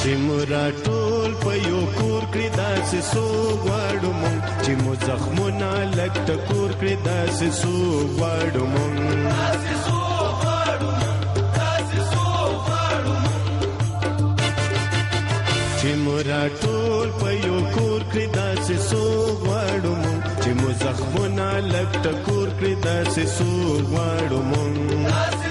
چې مورا ټول په یو کور کړی داسې سو غواړو مونږ چې مو زخمونه لږ ټکور کړی داسې سو غواړو مونږ چې مورا ټول په یو کور کړی داسې سو غواړو مونږ چې مو زخمونه لږ ټکور کړی داسې سو غواړو مونږ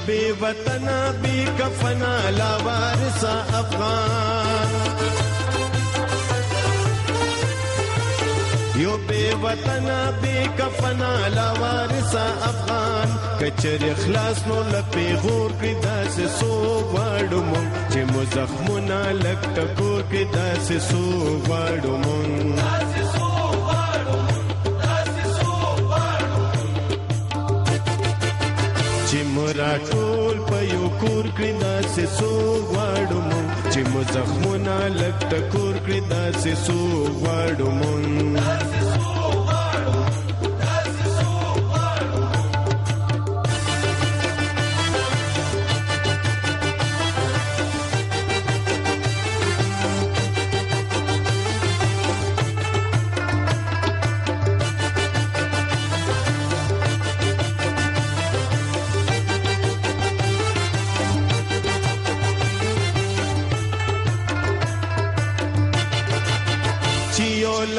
بے وطنا بے کفنا لا وارثا افغان یو بے وطنا بے کفنا لا وارثا افغان کچر اخلاص نو لپی غور کی داس سو غواړو مونږ چې مو زخمونه لږ ټکور کی داس سو غواړو مونږ چې مورا ټول په یو کور کړی داسې سو غواړو مونږ چې مو زخمونه لږ ټکور کړی داسې سو غواړو مونږ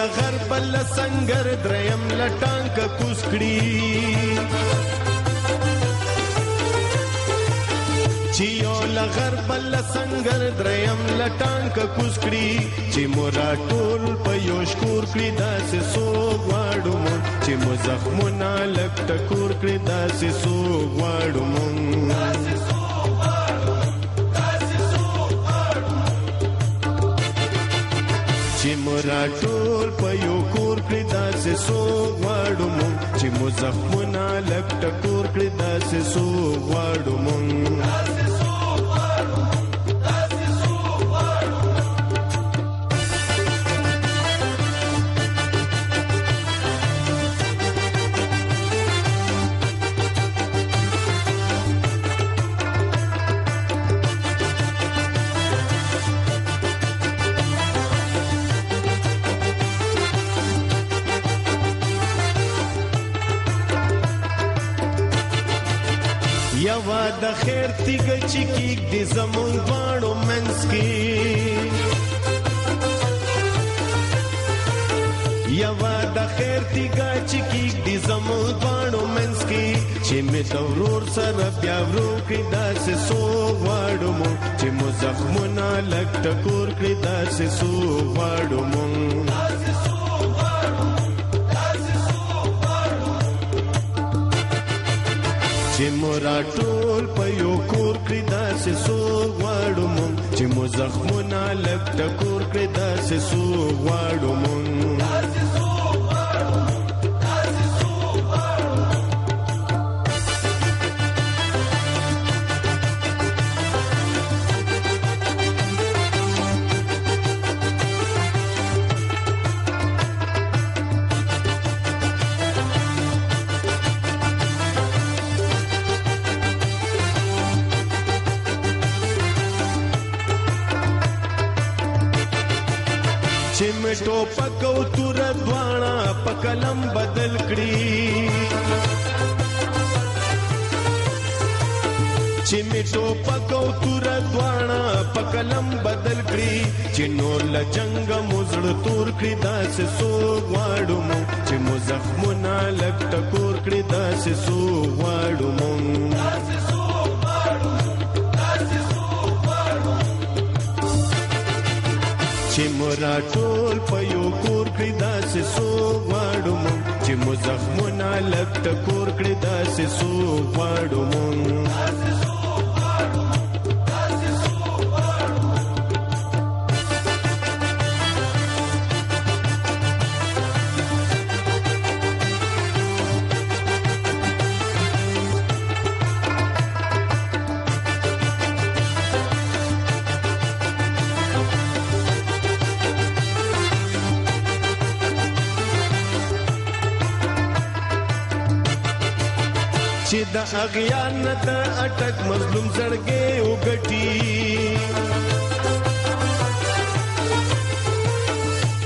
لغر بل سنگر دریم لټانک کوسکړي چیو لغر بل سنگر دریم لټانک کوسکړي چې مورا ټول په یو شکور کړی داسې سو غواړو مونږ چې مو زخمونه لږ ټکور کړی داسې سو غواړو مونږ چې مورا ټول په یو کور کړی داسې سو غواړو مونږ چې مو زخمونه لږ ټکور کړی داسې سو غواړو مونږ یوا د خیر تیګه چې کیک دې زمون غواړو منس کې یوا د خیر تیګه چې کیک دې زمون غواړو منس کې چې مې دورور سره بیا ورو کې داسې سو غواړو مونږ چې مو زخمونه لږ ټکور کړی داسې سو غواړو مونږ چې مورا ټول په یو کور کړی داسې سو غواړو مونږ چې مو زخمونه لږ ټکور کړی داسې سو غواړو مونږ چې مې ټوپک او تور دواړه په قلم بدل کړي چې مې ټوپک او تور دواړه په قلم بدل کړي چې نور له جنګ مزړه تور کړي داسې سو غواړو مونږ چې مو زخمونه لږ ټکور کړي داسې سو غواړو مونږ چې مورا ټول په یو کور کړی داسې سو غواړو مونږ چې مو زخمونه لږ ټکور کړي داسې سو غواړو مونږ چې د اغیار نه د اټک مظلوم زړګې وګټي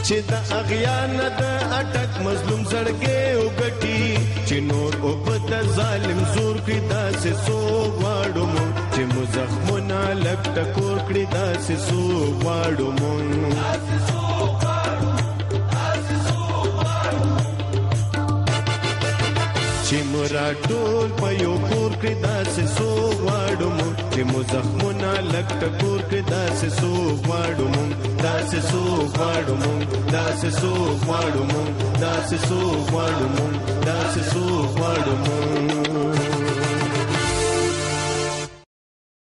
چې د اغیار نه د اټک مظلوم زړګې وګټي چې نور او بد ظالم زور کړي داسې سو غواړو مونږ چې مو زخمونه لږ ټکور کړي داسې سو غواړو مونږ چې مرا ټول په یو کور کې داسې سو غواړو مونږ چې مو زخمونه لږ ټکور کې داسې سو غواړو مونږ داسې سو غواړو مونږ داسې سو غواړو مونږ داسې سو غواړو مونږ داسې سو غواړو مونږ